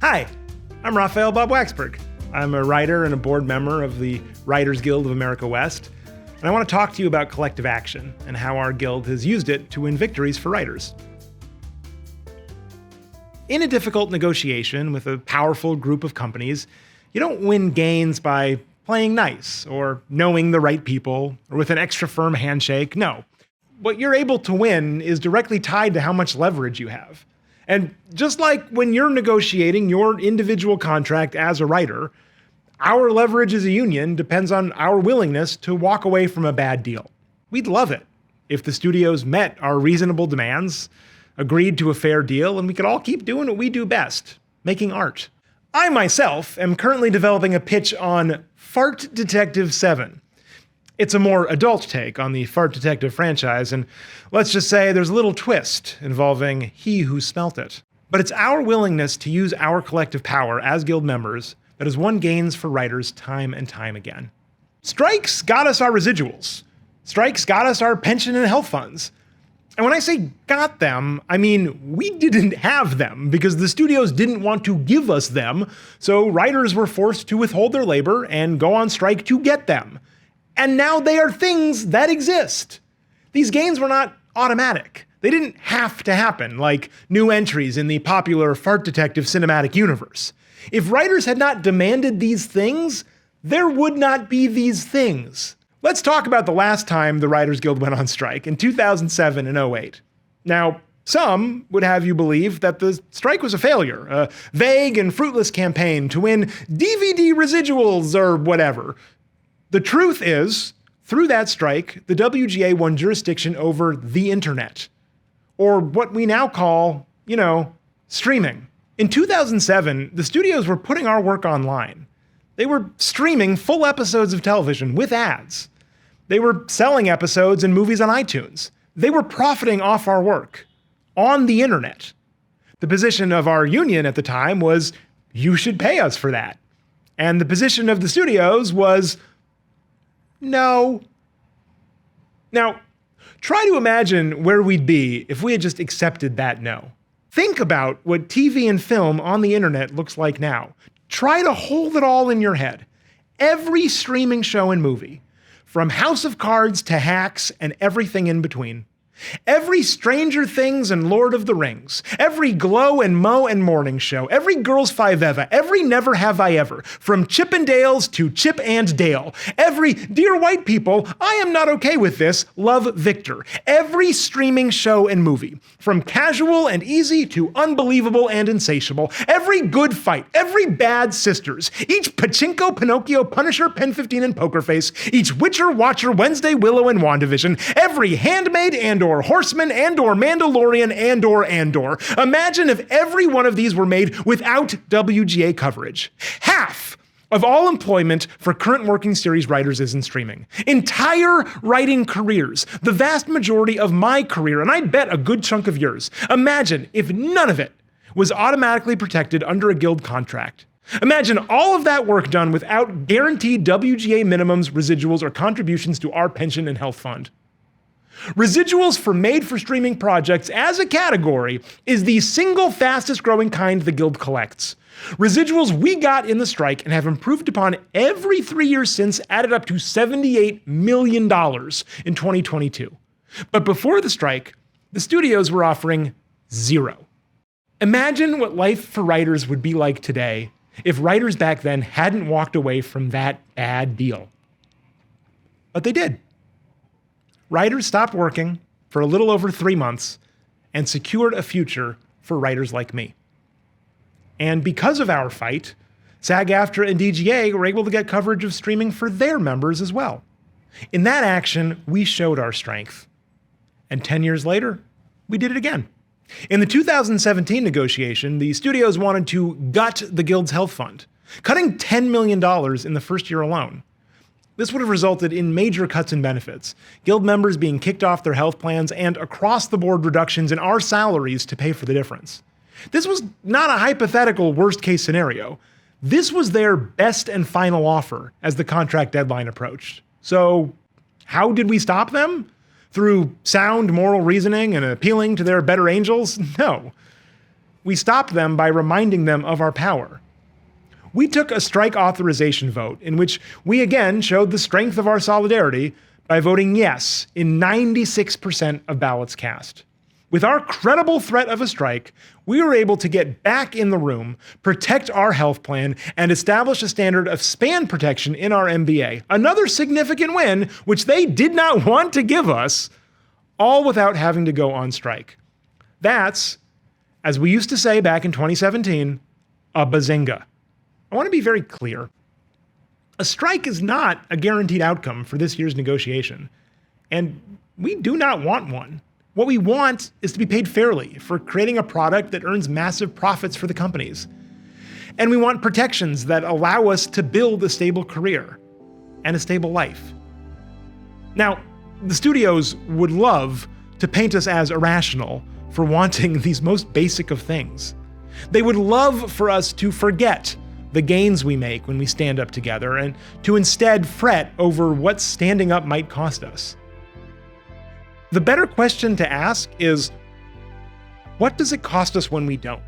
Hi, I'm Raphael Bob Waxberg. I'm a writer and a board member of the Writers Guild of America West, and I want to talk to you about collective action and how our guild has used it to win victories for writers. In a difficult negotiation with a powerful group of companies, you don't win gains by playing nice or knowing the right people or with an extra firm handshake. No. What you're able to win is directly tied to how much leverage you have. And just like when you're negotiating your individual contract as a writer, our leverage as a union depends on our willingness to walk away from a bad deal. We'd love it if the studios met our reasonable demands, agreed to a fair deal, and we could all keep doing what we do best, making art. I myself am currently developing a pitch on Fart Detective 7. It's a more adult take on the Fart Detective franchise, and let's just say there's a little twist involving He Who Smelt It. But it's our willingness to use our collective power as guild members that has won gains for writers time and time again. Strikes got us our residuals. Strikes got us our pension and health funds. And when I say got them, I mean we didn't have them because the studios didn't want to give us them, so writers were forced to withhold their labor and go on strike to get them. And now they are things that exist. These gains were not automatic. They didn't have to happen, like new entries in the popular Fart Detective cinematic universe. If writers had not demanded these things, there would not be these things. Let's talk about the last time the Writers Guild went on strike, in 2007 and 08. Now, some would have you believe that the strike was a failure, a vague and fruitless campaign to win DVD residuals or whatever. The truth is, through that strike, the WGA won jurisdiction over the internet, or what we now call, streaming. In 2007, the studios were putting our work online. They were streaming full episodes of television with ads. They were selling episodes and movies on iTunes. They were profiting off our work on the internet. The position of our union at the time was, you should pay us for that. And the position of the studios was, no. Now, try to imagine where we'd be if we had just accepted that no. Think about what TV and film on the internet looks like now. Try to hold it all in your head. Every streaming show and movie, from House of Cards to Hacks and everything in between. Every Stranger Things and Lord of the Rings, every Glow and Moe and Morning Show, every Girls Five Eva, every Never Have I Ever, from Chippendales to Chip and Dale, every Dear White People, I Am Not Okay With This, Love Victor, every streaming show and movie, from Casual and Easy to Unbelievable and Insatiable, every Good Fight, every Bad Sisters, each Pachinko, Pinocchio, Punisher, Pen 15 and Poker Face, each Witcher, Watcher, Wednesday, Willow and WandaVision, every Handmaid and/or Horseman and/or Mandalorian and/or. Imagine if every one of these were made without WGA coverage. Half of all employment for current working series writers is in streaming. Entire writing careers, the vast majority of my career, and I'd bet a good chunk of yours. Imagine if none of it was automatically protected under a guild contract. Imagine all of that work done without guaranteed WGA minimums, residuals, or contributions to our pension and health fund. Residuals for made-for-streaming projects as a category is the single fastest growing kind the Guild collects. Residuals we got in the strike and have improved upon every 3 years since added up to $78 million in 2022. But before the strike, the studios were offering zero. Imagine what life for writers would be like today if writers back then hadn't walked away from that bad deal. But they did. Writers stopped working for a little over 3 months and secured a future for writers like me. And because of our fight, SAG-AFTRA and DGA were able to get coverage of streaming for their members as well. In that action, we showed our strength. And 10 years later, we did it again. In the 2017 negotiation, the studios wanted to gut the Guild's health fund, cutting $10 million in the first year alone. This would have resulted in major cuts in benefits, Guild members being kicked off their health plans, and across-the-board reductions in our salaries to pay for the difference. This was not a hypothetical worst-case scenario. This was their best and final offer as the contract deadline approached. So, how did we stop them? Through sound moral reasoning and appealing to their better angels? No. we stopped them by reminding them of our power. We took a strike authorization vote in which we again showed the strength of our solidarity by voting yes in 96% of ballots cast. With our credible threat of a strike, we were able to get back in the room, protect our health plan, and establish a standard of span protection in our MBA. Another significant win, which they did not want to give us, all without having to go on strike. That's, as we used to say back in 2017, a bazinga. I want to be very clear. A strike is not a guaranteed outcome for this year's negotiation, and we do not want one. What we want is to be paid fairly for creating a product that earns massive profits for the companies. And we want protections that allow us to build a stable career and a stable life. Now, the studios would love to paint us as irrational for wanting these most basic of things. They would love for us to forget the gains we make when we stand up together and to instead fret over what standing up might cost us. The better question to ask is, what does it cost us when we don't?